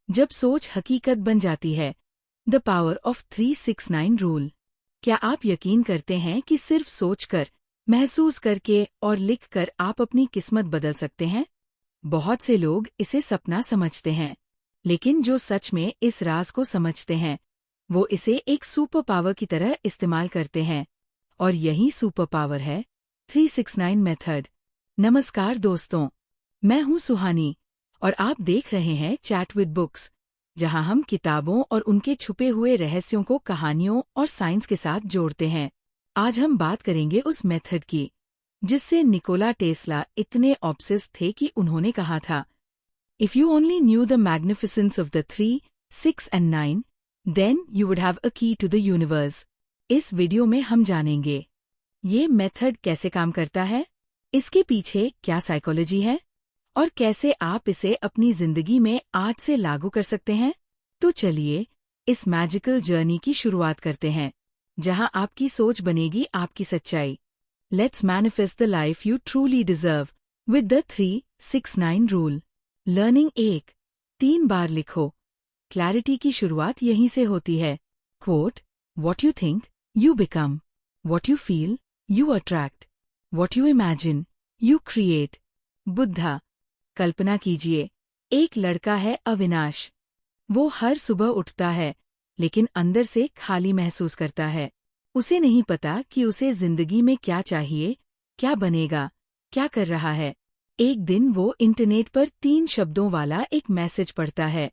जब सोच हकीकत बन जाती है। The power of 369 rule. क्या आप यकीन करते हैं कि सिर्फ सोचकर, महसूस करके और लिखकर आप अपनी किस्मत बदल सकते हैं? बहुत से लोग इसे सपना समझते हैं, लेकिन जो सच में इस राज को समझते हैं, वो इसे एक सुपर पावर की तरह इस्तेमाल करते हैं। और यही सुपर पावर है 369 मेथड। नमस्कार दोस्तों, मैं हूं सुहानी और आप देख रहे हैं चैट विद बुक्स, जहां हम किताबों और उनके छुपे हुए रहस्यों को कहानियों और साइंस के साथ जोड़ते हैं। आज हम बात करेंगे उस मेथड की जिससे निकोला टेस्ला इतने ऑब्सेस्ड थे कि उन्होंने कहा था, if you only new the magnificence of the 3, 6 and 9, then you would have a की टू द यूनिवर्स। इस वीडियो में हम जानेंगे ये मेथड कैसे काम करता है, इसके पीछे क्या साइकोलॉजी है और कैसे आप इसे अपनी जिंदगी में आज से लागू कर सकते हैं। तो चलिए इस मैजिकल जर्नी की शुरुआत करते हैं, जहां आपकी सोच बनेगी आपकी सच्चाई। Let's manifest the life you truly deserve with the 369 rule. Learning 1, 3 बार लिखो। क्लैरिटी की शुरुआत यहीं से होती है। Quote, what you think you become, what you feel you attract, what you imagine you create. Buddha. कल्पना कीजिए, एक लड़का है अविनाश। वो हर सुबह उठता है, लेकिन अंदर से खाली महसूस करता है। उसे नहीं पता कि उसे जिंदगी में क्या चाहिए, क्या बनेगा, क्या कर रहा है। एक दिन वो इंटरनेट पर 3 शब्दों वाला एक मैसेज पढ़ता है,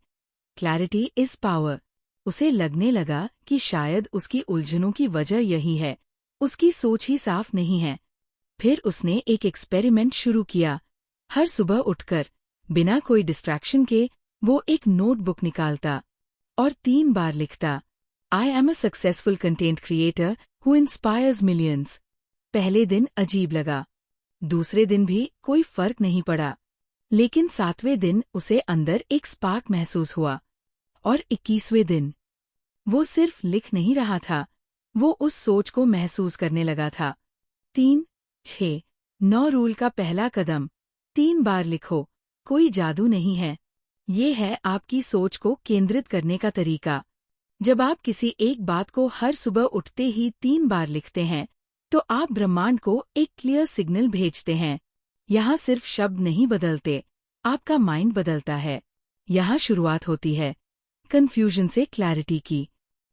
क्लैरिटी इज पावर। उसे लगने लगा कि शायद उसकी उलझनों की वजह यही है, उसकी सोच ही साफ नहीं है। फिर उसने एक एक्सपेरिमेंट शुरू किया। हर सुबह उठकर, बिना कोई डिस्ट्रैक्शन के, वो एक नोटबुक निकालता और 3 बार लिखता, आई am a successful content creator who inspires millions. पहले दिन अजीब लगा, दूसरे दिन भी कोई फर्क नहीं पड़ा, लेकिन 7वें दिन उसे अंदर एक स्पार्क महसूस हुआ। और 21वें दिन वो सिर्फ लिख नहीं रहा था, वो उस सोच को महसूस करने लगा था। 3, 6, 9 रूल का पहला कदम, 3 बार लिखो। कोई जादू नहीं है, ये है आपकी सोच को केंद्रित करने का तरीका। जब आप किसी एक बात को हर सुबह उठते ही 3 बार लिखते हैं, तो आप ब्रह्मांड को एक क्लियर सिग्नल भेजते हैं। यहाँ सिर्फ शब्द नहीं बदलते, आपका माइंड बदलता है। यहाँ शुरुआत होती है कंफ्यूजन से क्लैरिटी की।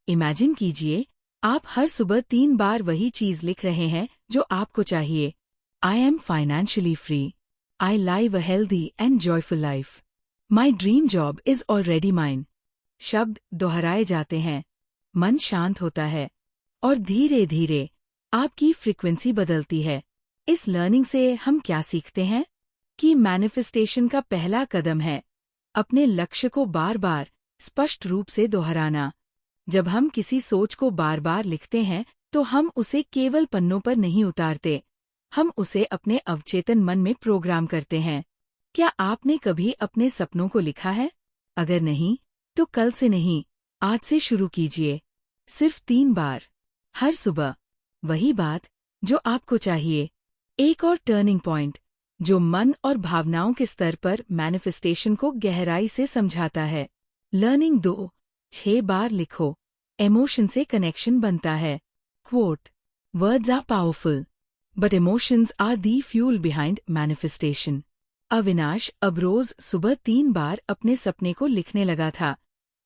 इमेजिन कीजिए, आप हर सुबह 3 बार वही चीज लिख रहे हैं जो आपको चाहिए। I am financially free, I live a healthy and joyful life, my dream job is already mine. शब्द दोहराए जाते हैं, मन शांत होता है और धीरे धीरे आपकी फ्रीक्वेंसी बदलती है। इस लर्निंग से हम क्या सीखते हैं कि मैनिफेस्टेशन का पहला कदम है अपने लक्ष्य को बार बार स्पष्ट रूप से दोहराना। जब हम किसी सोच को बार बार लिखते हैं, तो हम उसे केवल पन्नों पर नहीं उतारते, हम उसे अपने अवचेतन मन में प्रोग्राम करते हैं। क्या आपने कभी अपने सपनों को लिखा है? अगर नहीं, तो कल से नहीं, आज से शुरू कीजिए। सिर्फ 3 बार, हर सुबह, वही बात जो आपको चाहिए। एक और टर्निंग पॉइंट जो मन और भावनाओं के स्तर पर मैनिफेस्टेशन को गहराई से समझाता है। लर्निंग 2, 6 बार लिखो। इमोशन से कनेक्शन बनता है। Quote, words are powerful, but emotions are the fuel behind manifestation. Avinash अब रोज सुबह 3 बार अपने सपने को लिखने लगा था,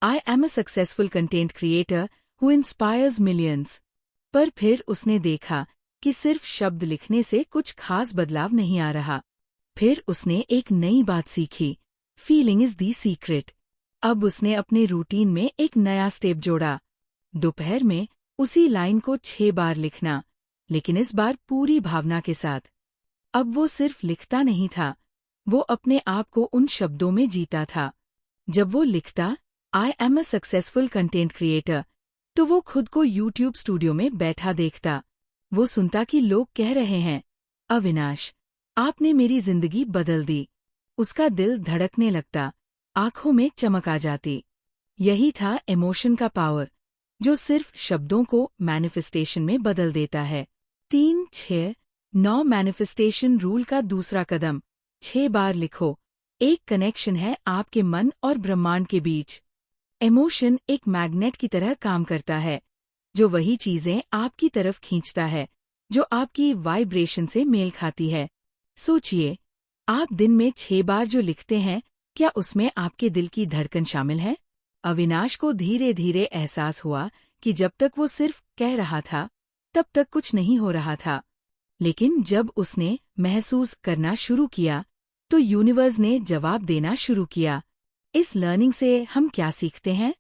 आई am a successful content creator who inspires millions. पर फिर उसने देखा कि सिर्फ शब्द लिखने से कुछ खास बदलाव नहीं आ रहा। फिर उसने एक नई बात सीखी, फीलिंग इज दी सीक्रेट। अब उसने अपने रूटीन में एक नया स्टेप जोड़ा, दोपहर में उसी लाइन को 6 बार लिखना, लेकिन इस बार पूरी भावना के साथ। अब वो सिर्फ लिखता नहीं था, वो अपने आप को उन शब्दों में जीता था। जब वो लिखता, आई am a successful content creator, तो वो खुद को यूट्यूब स्टूडियो में बैठा देखता। वो सुनता कि लोग कह रहे हैं, अविनाश, आपने मेरी जिंदगी बदल दी। उसका दिल धड़कने लगता, आंखों में चमक आ जाती। यही था इमोशन का पावर, जो सिर्फ शब्दों को मैनिफेस्टेशन में बदल देता है। 3, 6, 9 मैनिफेस्टेशन रूल का दूसरा कदम, 6 बार लिखो। एक कनेक्शन है आपके मन और ब्रह्मांड के बीच। इमोशन एक मैग्नेट की तरह काम करता है, जो वही चीजें आपकी तरफ खींचता है जो आपकी वाइब्रेशन से मेल खाती है। सोचिए, आप दिन में 6 बार जो लिखते हैं, क्या उसमें आपके दिल की धड़कन शामिल है? अविनाश को धीरे धीरे एहसास हुआ कि जब तक वो सिर्फ कह रहा था, तब तक कुछ नहीं हो रहा था। लेकिन जब उसने महसूस करना शुरू किया, तो यूनिवर्स ने जवाब देना शुरू किया। इस लर्निंग से हम क्या सीखते हैं?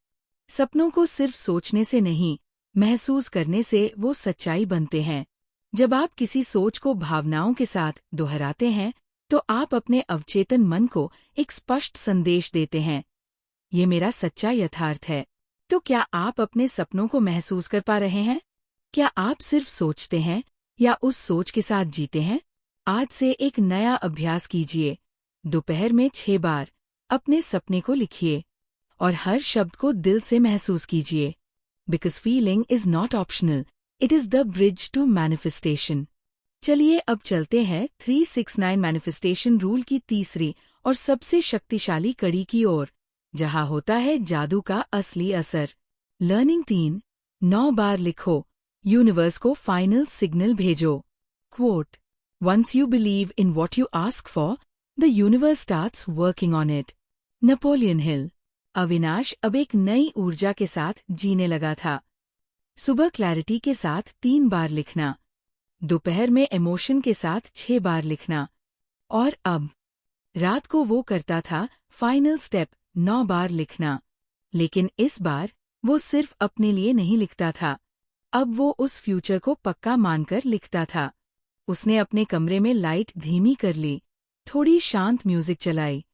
सपनों को सिर्फ सोचने से नहीं, महसूस करने से वो सच्चाई बनते हैं। जब आप किसी सोच को भावनाओं के साथ दोहराते हैं, तो आप अपने अवचेतन मन को एक स्पष्ट संदेश देते हैं, ये मेरा सच्चा यथार्थ है। तो क्या आप अपने सपनों को महसूस कर पा रहे हैं? क्या आप सिर्फ सोचते हैं या उस सोच के साथ जीते हैं? आज से एक नया अभ्यास कीजिए। दोपहर में 6 बार अपने सपने को लिखिए और हर शब्द को दिल से महसूस कीजिए। Because feeling is not optional, it is the bridge to manifestation. चलिए अब चलते हैं 369 मैनिफेस्टेशन रूल की तीसरी और सबसे शक्तिशाली कड़ी की ओर, जहां होता है जादू का असली असर। लर्निंग 3, 9 बार लिखो, यूनिवर्स को फाइनल सिग्नल भेजो। Quote, once you believe in what you ask for, the universe starts working on it. Napoleon Hill. Avinash अब एक नई ऊर्जा के साथ जीने लगा था। सुबह क्लैरिटी के साथ 3 बार लिखना, दोपहर में इमोशन के साथ 6 बार लिखना, और अब रात को वो करता था फाइनल स्टेप 9 बार लिखना। लेकिन इस बार वो सिर्फ अपने लिए नहीं लिखता था, अब वो उस फ्यूचर को पक्का मानकर लिखता था। उसने अपने कमरे में लाइट धीमी कर ली, थोड़ी शांत म्यूजिक चलाई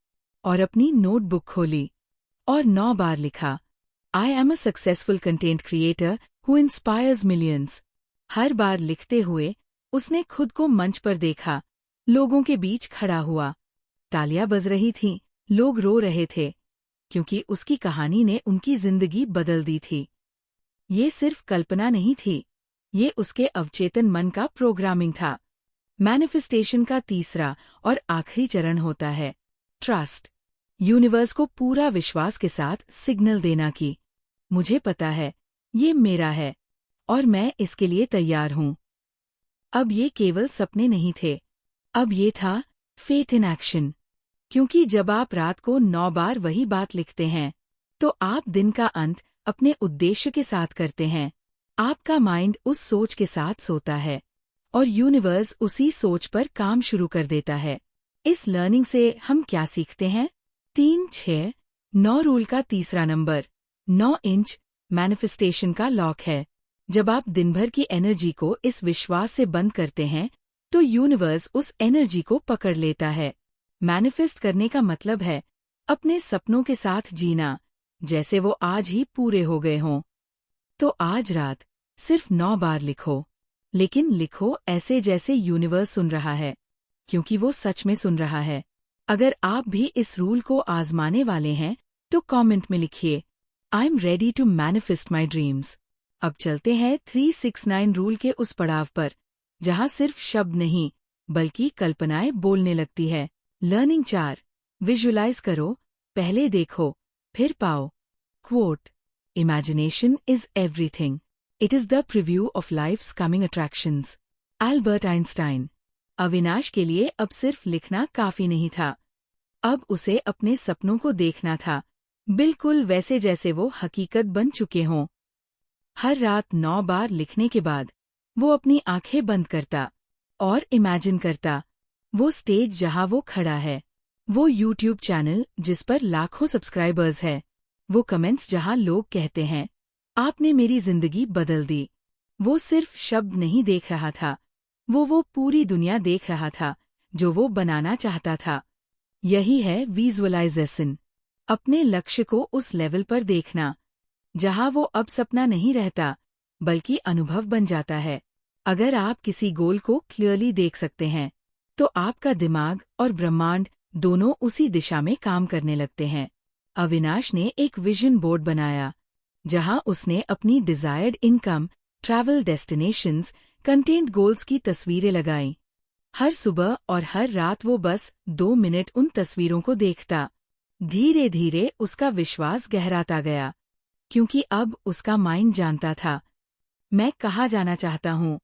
और अपनी नोटबुक खोली और 9 बार लिखा, I am a successful content creator who inspires millions. हर बार लिखते हुए उसने खुद को मंच पर देखा, लोगों के बीच खड़ा हुआ। तालियां बज रही थीं, लोग रो रहे थे, क्योंकि उसकी कहानी ने उनकी जिंदगी बदल दी थी। ये सिर्फ कल्पना नहीं थी, ये उसके अवचेतन मन का प्रोग्रामिंग था। मैनिफेस्टेशन का तीसरा और आखिरी चरण होता है ट्रस्ट। यूनिवर्स को पूरा विश्वास के साथ सिग्नल देना कि मुझे पता है, ये मेरा है और मैं इसके लिए तैयार हूं। अब ये केवल सपने नहीं थे, अब ये था फेथ इन एक्शन। क्योंकि जब आप रात को 9 बार वही बात लिखते हैं, तो आप दिन का अंत अपने उद्देश्य के साथ करते हैं। आपका माइंड उस सोच के साथ सोता है और यूनिवर्स उसी सोच पर काम शुरू कर देता है। इस लर्निंग से हम क्या सीखते हैं? 3, 6, 9 रूल का तीसरा नंबर, 9 इंच मैनिफेस्टेशन का लॉक है। जब आप दिन भर की एनर्जी को इस विश्वास से बंद करते हैं, तो यूनिवर्स उस एनर्जी को पकड़ लेता है। मैनिफेस्ट करने का मतलब है अपने सपनों के साथ जीना, जैसे वो आज ही पूरे हो गए हों। तो आज रात सिर्फ 9 बार लिखो, लेकिन लिखो ऐसे जैसे यूनिवर्स सुन रहा है, क्योंकि वो सच में सुन रहा है। अगर आप भी इस रूल को आजमाने वाले हैं, तो कमेंट में लिखिए, I am ready to manifest my dreams. अब चलते हैं 369 रूल के उस पड़ाव पर, जहां सिर्फ शब्द नहीं, बल्कि कल्पनाएं बोलने लगती है। लर्निंग 4, विजुअलाइज करो, पहले देखो, फिर पाओ। Quote, imagination is everything, it is the preview of lifes coming attractions. Albert Einstein. Avinash के लिए अब सिर्फ लिखना काफी नहीं था, अब उसे अपने सपनों को देखना था, बिल्कुल वैसे जैसे वो हकीकत बन चुके हों। हर रात 9 बार लिखने के बाद वो अपनी आंखें बंद करता और इमेजिन करता, वो स्टेज जहां वो खड़ा है, वो यूट्यूब चैनल जिस पर लाखों सब्सक्राइबर्स है, वो कमेंट्स जहां लोग कहते हैं, आपने मेरी जिंदगी बदल दी। वो सिर्फ शब्द नहीं देख रहा था, वो पूरी दुनिया देख रहा था जो वो बनाना चाहता था। यही है विजुअलाइजेशन, अपने लक्ष्य को उस लेवल पर देखना जहां वो अब सपना नहीं रहता, बल्कि अनुभव बन जाता है। अगर आप किसी गोल को क्लियरली देख सकते हैं, तो आपका दिमाग और ब्रह्मांड दोनों उसी दिशा में काम करने लगते हैं। अविनाश ने एक विजन बोर्ड बनाया, जहां उसने अपनी desired income, travel destinations, content goals की तस्वीरें लगाईं। हर सुबह और हर रात वो बस 2 मिनट उन तस्वीरों को देखता। धीरे धीरे उसका विश्वास गहराता गया, क्योंकि अब उसका माइंड जानता था, मैं कहाँ जाना चाहता हूँ।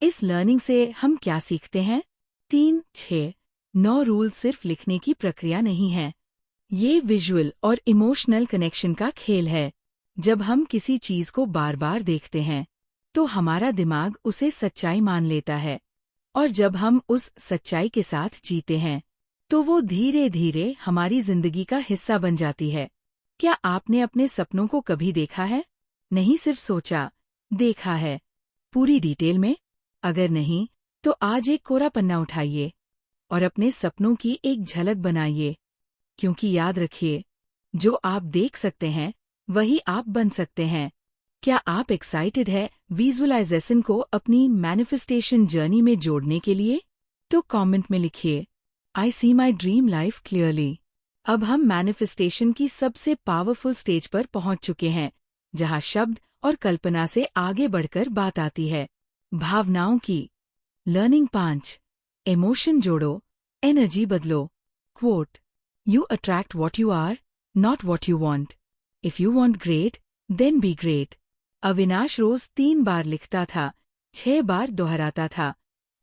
इस लर्निंग से हम क्या सीखते हैं? 3, 6, 9 रूल सिर्फ लिखने की प्रक्रिया नहीं है। ये विजुअल और इमोशनल कनेक्शन का खेल है। जब हम किसी चीज को बार बार देखते हैं, तो हमारा दिमाग उसे सच्चाई मान लेता है, और जब हम उस सच्चाई के साथ जीते हैं, तो वो धीरे धीरे हमारी जिंदगी का हिस्सा बन जाती है। क्या आपने अपने सपनों को कभी देखा है? नहीं सिर्फ सोचा, देखा है। पूरी डिटेल में? अगर नहीं, तो आज एक कोरा पन्ना उठाइए और अपने सपनों की एक झलक बनाइए, क्योंकि याद रखिए, जो आप देख सकते हैं वही आप बन सकते हैं। क्या आप एक्साइटेड है विजुअलाइजेशन को अपनी मैनिफेस्टेशन जर्नी में जोड़ने के लिए? तो कमेंट में लिखिए, I C my dream life clearly. अब हम मैनिफेस्टेशन की सबसे पावरफुल स्टेज पर पहुंच चुके हैं, जहां शब्द और कल्पना से आगे बढ़कर बात आती है भावनाओं की। लर्निंग 5, इमोशन जोड़ो, एनर्जी बदलो। Quote, you attract what you are, not what you want. If you want great, then be great. Avinash रोज 3 बार लिखता था, 6 बार दोहराता था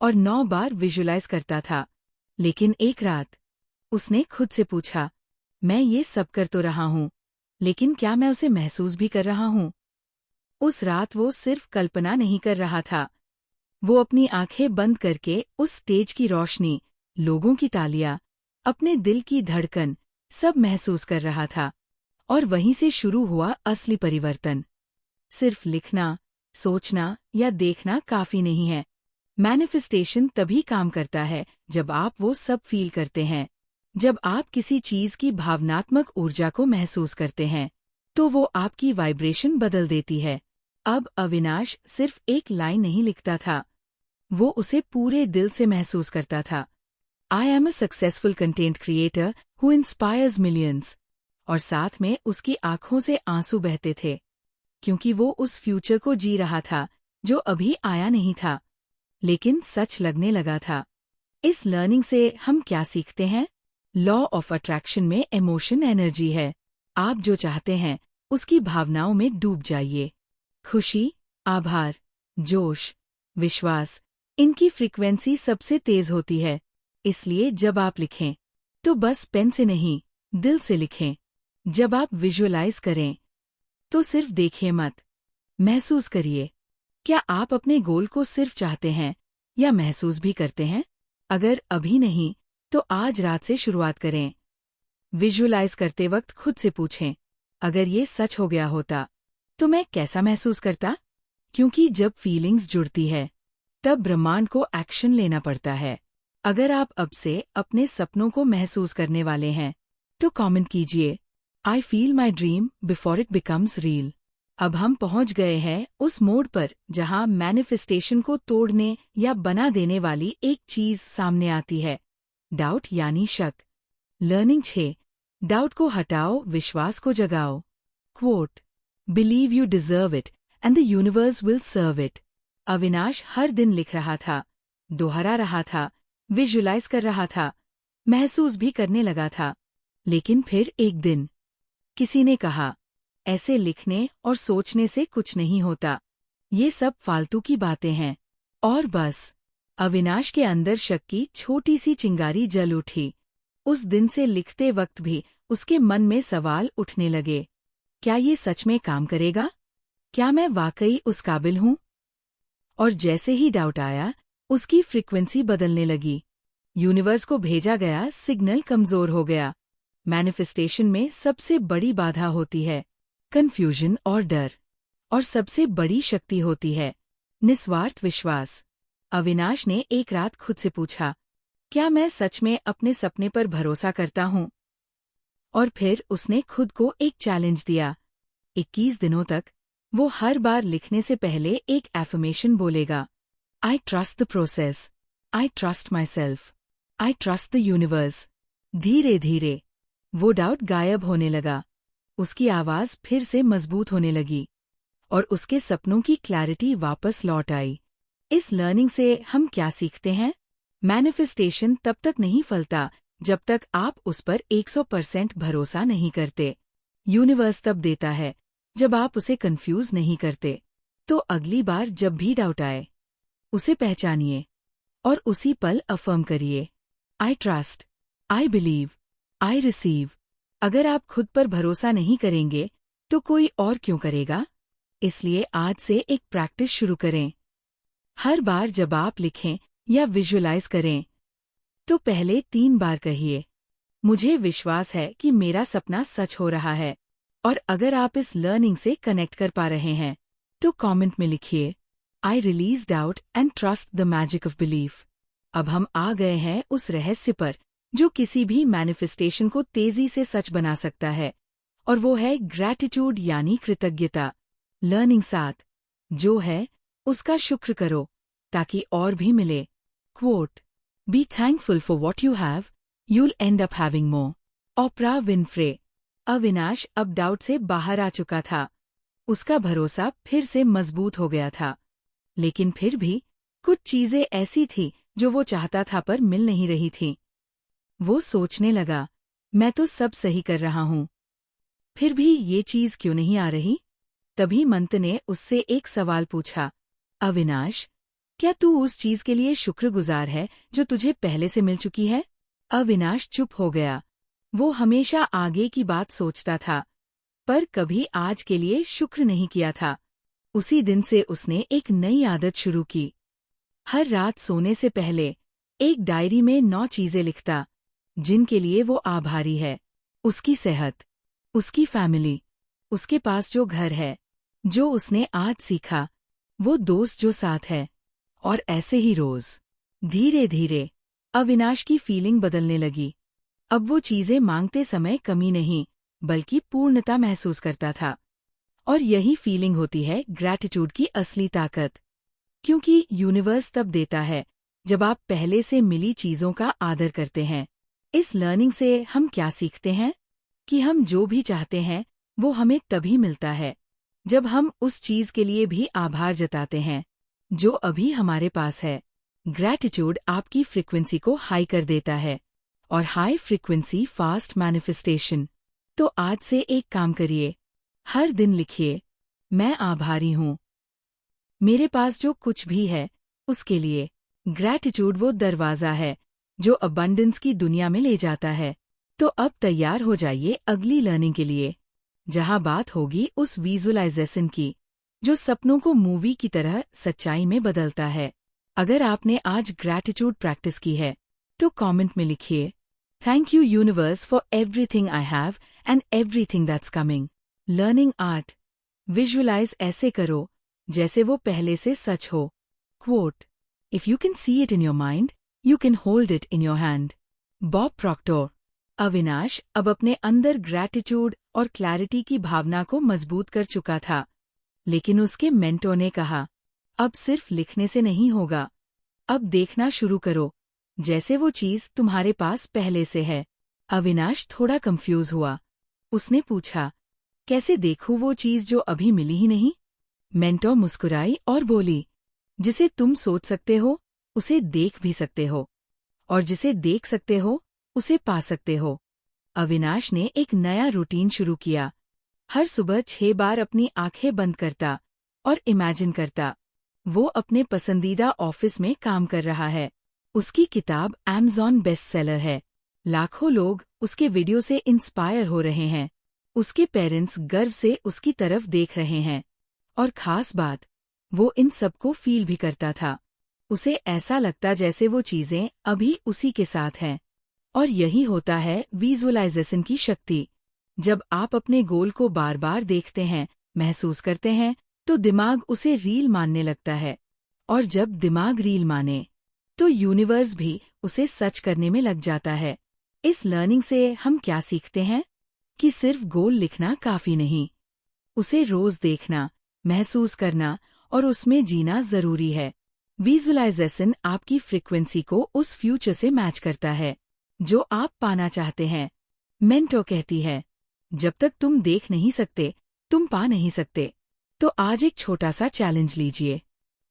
और 9 बार विजुलाइज करता था। लेकिन एक रात उसने खुद से पूछा, मैं ये सब कर तो रहा हूँ, लेकिन क्या मैं उसे महसूस भी कर रहा हूँ? उस रात वो सिर्फ कल्पना नहीं कर रहा था, वो अपनी आंखें बंद करके उस स्टेज की रोशनी, लोगों की तालियां, अपने दिल की धड़कन सब महसूस कर रहा था। और वहीं से शुरू हुआ असली परिवर्तन। सिर्फ लिखना, सोचना या देखना काफी नहीं है। मैनिफेस्टेशन तभी काम करता है जब आप वो सब फील करते हैं। जब आप किसी चीज की भावनात्मक ऊर्जा को महसूस करते हैं, तो वो आपकी वाइब्रेशन बदल देती है। अब अविनाश सिर्फ एक लाइन नहीं लिखता था, वो उसे पूरे दिल से महसूस करता था। आई am a successful content creator who inspires millions. और साथ में उसकी आंखों से आंसू बहते थे, क्योंकि वो उस फ्यूचर को जी रहा था जो अभी आया नहीं था, लेकिन सच लगने लगा था। इस लर्निंग से हम क्या सीखते हैं? लॉ ऑफ अट्रैक्शन में इमोशन एनर्जी है। आप जो चाहते हैं उसकी भावनाओं में डूब जाइए। खुशी, आभार, जोश, विश्वास, इनकी फ्रीक्वेंसी सबसे तेज होती है। इसलिए जब आप लिखें, तो बस पेन से नहीं, दिल से लिखें। जब आप विजुअलाइज करें, तो सिर्फ देखिए मत, महसूस करिए। क्या आप अपने गोल को सिर्फ चाहते हैं या महसूस भी करते हैं? अगर अभी नहीं, तो आज रात से शुरुआत करें। विजुअलाइज करते वक्त खुद से पूछें, अगर ये सच हो गया होता, तो मैं कैसा महसूस करता? क्योंकि जब फीलिंग्स जुड़ती है, तब ब्रह्मांड को एक्शन लेना पड़ता है। अगर आप अब से अपने सपनों को महसूस करने वाले हैं, तो कमेंट कीजिए, I feel my dream before it becomes real. अब हम पहुंच गए हैं उस मोड़ पर जहां मैनिफेस्टेशन को तोड़ने या बना देने वाली एक चीज सामने आती है, डाउट यानी शक। लर्निंग 6, डाउट को हटाओ, विश्वास को जगाओ। Quote, believe you deserve it and the universe will serve it. Avinash हर दिन लिख रहा था, दोहरा रहा था, विजुलाइज कर रहा था, महसूस भी करने लगा था। लेकिन फिर एक दिन किसी ने कहा, ऐसे लिखने और सोचने से कुछ नहीं होता, ये सब फालतू की बातें हैं। और बस, अविनाश के अंदर शक की छोटी सी चिंगारी जल उठी। उस दिन से लिखते वक्त भी उसके मन में सवाल उठने लगे, क्या ये सच में काम करेगा? क्या मैं वाकई उस काबिल हूँ? और जैसे ही डाउट आया, उसकी फ्रीक्वेंसी बदलने लगी। यूनिवर्स को भेजा गया सिग्नल कमजोर हो गया। मैनिफेस्टेशन में सबसे बड़ी बाधा होती है कंफ्यूजन और डर, और सबसे बड़ी शक्ति होती है निस्वार्थ विश्वास। अविनाश ने एक रात खुद से पूछा, क्या मैं सच में अपने सपने पर भरोसा करता हूँ? और फिर उसने खुद को एक चैलेंज दिया। 21 दिनों तक वो हर बार लिखने से पहले एक एफर्मेशन बोलेगा, I trust the process, I trust my self, I trust the universe. धीरे धीरे वो डाउट गायब होने लगा, उसकी आवाज फिर से मजबूत होने लगी, और उसके सपनों की क्लैरिटी वापस लौट आई। इस लर्निंग से हम क्या सीखते हैं? मैनिफेस्टेशन तब तक नहीं फलता जब तक आप उस पर 100% भरोसा नहीं करते। यूनिवर्स तब देता है जब आप उसे कंफ्यूज नहीं करते। तो अगली बार जब भी डाउट आए, उसे पहचानिए और उसी पल अफर्म करिए, I trust, I believe, I receive. अगर आप खुद पर भरोसा नहीं करेंगे तो कोई और क्यों करेगा? इसलिए आज से एक प्रैक्टिस शुरू करें। हर बार जब आप लिखें या विजुअलाइज करें तो पहले 3 बार कहिए, मुझे विश्वास है कि मेरा सपना सच हो रहा है। और अगर आप इस लर्निंग से कनेक्ट कर पा रहे हैं तो कमेंट में लिखिए, I release doubt and trust the magic of belief. अब हम आ गए हैं उस रहस्य पर जो किसी भी मैनिफेस्टेशन को तेजी से सच बना सकता है, और वो है ग्रैटिट्यूड यानी कृतज्ञता। लर्निंग 7 जो है उसका शुक्र करो ताकि और भी मिले। Quote, be thankful for what you have, you'll and up having more. Oprah Winfrey. Avinash अब डाउट से बाहर आ चुका था। उसका भरोसा फिर से मजबूत हो गया था, लेकिन फिर भी कुछ चीजें ऐसी थी जो वो चाहता था पर मिल नहीं रही थीं। वो सोचने लगा, मैं तो सब सही कर रहा हूं, फिर भी ये चीज क्यों नहीं आ रही? तभी मंत ने उससे एक सवाल पूछा, अविनाश, क्या तू उस चीज के लिए शुक्रगुजार है जो तुझे पहले से मिल चुकी है? अविनाश चुप हो गया। वो हमेशा आगे की बात सोचता था, पर कभी आज के लिए शुक्र नहीं किया था। उसी दिन से उसने एक नई आदत शुरू की। हर रात सोने से पहले एक डायरी में 9 चीजें लिखता जिनके लिए वो आभारी है। उसकी सेहत, उसकी फैमिली, उसके पास जो घर है, जो उसने आज सीखा, वो दोस्त जो साथ है, और ऐसे ही रोज। धीरे धीरे अविनाश की फीलिंग बदलने लगी। अब वो चीजें मांगते समय कमी नहीं बल्कि पूर्णता महसूस करता था। और यही फीलिंग होती है ग्रैटिट्यूड की असली ताकत, क्योंकि यूनिवर्स तब देता है जब आप पहले से मिली चीजों का आदर करते हैं। इस लर्निंग से हम क्या सीखते हैं? कि हम जो भी चाहते हैं वो हमें तभी मिलता है जब हम उस चीज के लिए भी आभार जताते हैं जो अभी हमारे पास है। ग्रैटिट्यूड आपकी फ्रीक्वेंसी को हाई कर देता है, और हाई फ्रीक्वेंसी फास्ट मैनिफेस्टेशन। तो आज से एक काम करिए, हर दिन लिखिए, मैं आभारी हूँ मेरे पास जो कुछ भी है उसके लिए। ग्रैटिट्यूड वो दरवाजा है जो अबंडेंस की दुनिया में ले जाता है। तो अब तैयार हो जाइए अगली लर्निंग के लिए, जहां बात होगी उस विजुअलाइजेशन की जो सपनों को मूवी की तरह सच्चाई में बदलता है। अगर आपने आज ग्रैटिट्यूड प्रैक्टिस की है तो कमेंट में लिखिए, thank you universe for everything I have and everything that's coming. Learning 8 visualise ऐसे करो जैसे वो पहले से सच हो। Quote, if you can see it in your mind, you can hold it in your hand. Bob Procter. Avinash अब अपने अंदर ग्रैटिट्यूड और क्लैरिटी की भावना को मजबूत कर चुका था, लेकिन उसके मेंटोर ने कहा, अब सिर्फ लिखने से नहीं होगा, अब देखना शुरू करो जैसे वो चीज तुम्हारे पास पहले से है। अविनाश थोड़ा कंफ्यूज हुआ। उसने पूछा, कैसे देखूं वो चीज जो अभी मिली ही नहीं? मेंटोर मुस्कुराई और बोली, जिसे तुम सोच सकते हो उसे देख भी सकते हो, और जिसे देख सकते हो उसे पा सकते हो। अविनाश ने एक नया रूटीन शुरू किया। हर सुबह 6 बार अपनी आंखें बंद करता और इमेजिन करता वो अपने पसंदीदा ऑफिस में काम कर रहा है। उसकी किताब Amazon बेस्टसेलर है। लाखों लोग उसके वीडियो से इंस्पायर हो रहे हैं। उसके पेरेंट्स गर्व से उसकी तरफ देख रहे हैं। और खास बात, वो इन सबको फील भी करता था। उसे ऐसा लगता जैसे वो चीजें अभी उसी के साथ हैं। और यही होता है विजुअलाइजेशन की शक्ति। जब आप अपने गोल को बार बार देखते हैं, महसूस करते हैं, तो दिमाग उसे रील मानने लगता है। और जब दिमाग रील माने, तो यूनिवर्स भी उसे सच करने में लग जाता है। इस लर्निंग से हम क्या सीखते हैं? कि सिर्फ गोल लिखना काफी नहीं, उसे रोज देखना, महसूस करना और उसमें जीना जरूरी है। विजुअलाइजेशन आपकी फ्रीक्वेंसी को उस फ्यूचर से मैच करता है जो आप पाना चाहते हैं। मेंटोर कहती है, जब तक तुम देख नहीं सकते, तुम पा नहीं सकते। तो आज एक छोटा सा चैलेंज लीजिए।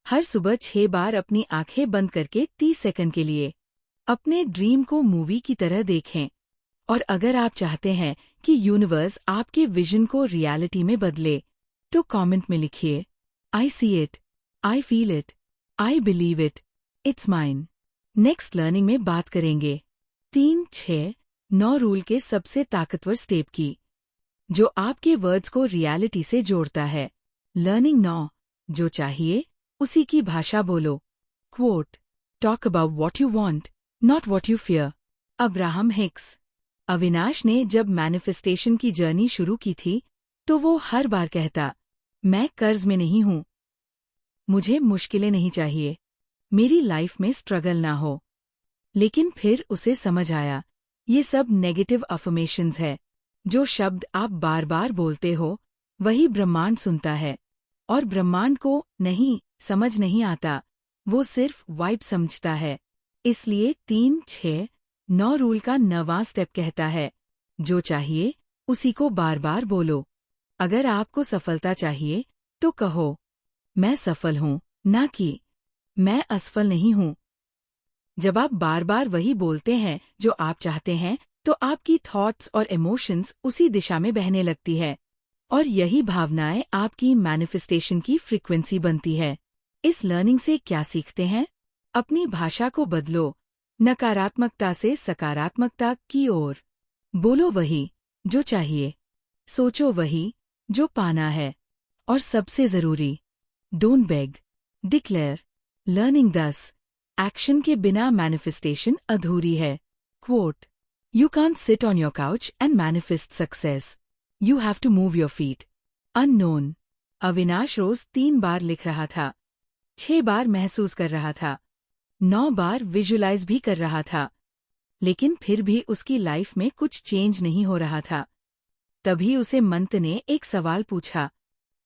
हर सुबह 6 बार अपनी आंखें बंद करके 30 सेकंड के लिए अपने ड्रीम को मूवी की तरह देखें। और अगर आप चाहते हैं कि यूनिवर्स आपके विजन को रियलिटी में बदले, तो कमेंट में लिखिए, I see it, I feel it, I believe it, it's mine. Next learning में बात करेंगे 3, 6, 9 रूल के सबसे ताकतवर स्टेप की, जो आपके वर्ड्स को रियलिटी से जोड़ता है। लर्निंग 9, जो चाहिए उसी की भाषा बोलो। Quote, talk about what you want, not what you fear. Abraham Hicks. Avinash ने जब मैनिफेस्टेशन की जर्नी शुरू की थी, तो वो हर बार कहता, मैं कर्ज में नहीं हूं, मुझे मुश्किलें नहीं चाहिए, मेरी लाइफ में स्ट्रगल ना हो। लेकिन फिर उसे समझ आया, ये सब नेगेटिव अफर्मेशंस है। जो शब्द आप बार बार बोलते हो, वही ब्रह्मांड सुनता है। और ब्रह्मांड को समझ नहीं आता, वो सिर्फ वाइब समझता है। इसलिए 3, 6, 9 रूल का 9वां स्टेप कहता है, जो चाहिए उसी को बार बार बोलो। अगर आपको सफलता चाहिए, तो कहो, मैं सफल हूं, ना कि मैं असफल नहीं हूं। जब आप बार बार वही बोलते हैं जो आप चाहते हैं, तो आपकी थॉट्स और इमोशंस उसी दिशा में बहने लगती है। और यही भावनाएं आपकी मैनिफेस्टेशन की फ्रीक्वेंसी बनती है। इस लर्निंग से क्या सीखते हैं? अपनी भाषा को बदलो, नकारात्मकता से सकारात्मकता की ओर। बोलो वही जो चाहिए, सोचो वही जो पाना है। और सबसे जरूरी, don't beg, declare. Learning 10, action के बिना मैनिफेस्टेशन अधूरी है। Quote, you can't sit on your couch and manifest success, you have to move your feet. Unknown. Avinash रोज 3 बार लिख रहा था, 6 बार महसूस कर रहा था, 9 बार विजुलाइज भी कर रहा था, लेकिन फिर भी उसकी लाइफ में कुछ चेंज नहीं हो रहा था। तभी उसे मंत ने एक सवाल पूछा,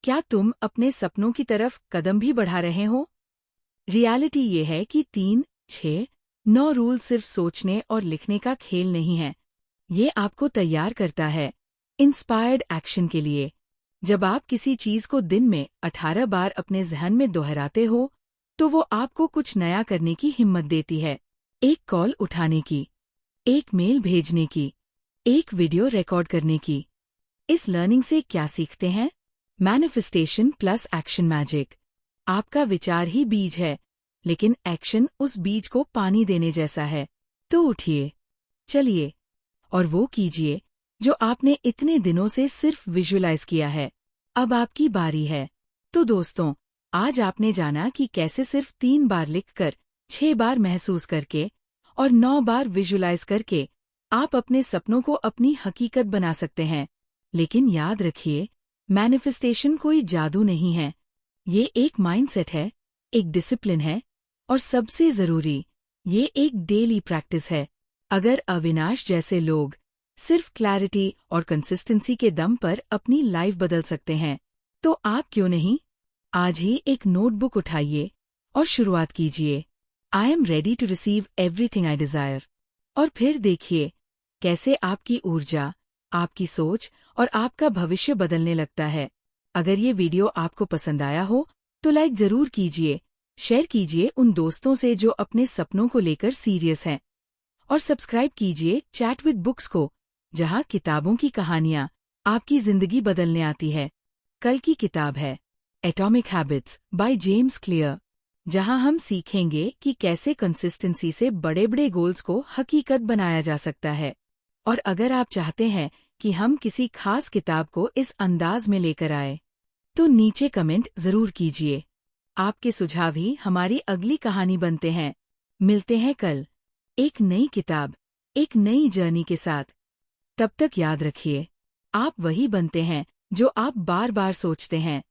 क्या तुम अपने सपनों की तरफ कदम भी बढ़ा रहे हो? रियलिटी ये है कि 3, 6, 9 रूल सिर्फ सोचने और लिखने का खेल नहीं है। ये आपको तैयार करता है इंस्पायर्ड एक्शन के लिए। जब आप किसी चीज को दिन में 18 बार अपने जहन में दोहराते हो, तो वो आपको कुछ नया करने की हिम्मत देती है। एक कॉल उठाने की, एक मेल भेजने की, एक वीडियो रिकॉर्ड करने की। इस लर्निंग से क्या सीखते हैं? Manifestation plus action magic. आपका विचार ही बीज है, लेकिन एक्शन उस बीज को पानी देने जैसा है। तो उठिए, चलिए, और वो कीजिए जो आपने इतने दिनों से सिर्फ विजुअलाइज किया है। अब आपकी बारी है। तो दोस्तों, आज आपने जाना कि कैसे सिर्फ 3 बार लिखकर, 6 बार महसूस करके और 9 बार विजुअलाइज करके आप अपने सपनों को अपनी हकीकत बना सकते हैं। लेकिन याद रखिए, मैनिफेस्टेशन कोई जादू नहीं है। ये एक माइंडसेट है, एक डिसिप्लिन है, और सबसे जरूरी, ये एक डेली प्रैक्टिस है। अगर अविनाश जैसे लोग सिर्फ क्लैरिटी और कंसिस्टेंसी के दम पर अपनी लाइफ बदल सकते हैं, तो आप क्यों नहीं? आज ही एक नोटबुक उठाइए और शुरुआत कीजिए। I am ready to receive everything I Dzire. और फिर देखिए कैसे आपकी ऊर्जा, आपकी सोच और आपका भविष्य बदलने लगता है। अगर ये वीडियो आपको पसंद आया हो, तो लाइक जरूर कीजिए, शेयर कीजिए उन दोस्तों से जो अपने सपनों को लेकर सीरियस हैं, और सब्सक्राइब कीजिए चैट विद बुक्स को, जहां किताबों की कहानियां आपकी जिंदगी बदलने आती है। कल की किताब है atomic habits by James clear, जहां हम सीखेंगे कि कैसे कंसिस्टेंसी से बड़े बड़े गोल्स को हकीकत बनाया जा सकता है। और अगर आप चाहते हैं कि हम किसी खास किताब को इस अंदाज में लेकर आए, तो नीचे कमेंट जरूर कीजिए। आपके सुझाव ही हमारी अगली कहानी बनते हैं। मिलते हैं कल एक नई किताब, एक नई जर्नी के साथ। तब तक याद रखिए, आप वही बनते हैं जो आप बार बार सोचते हैं।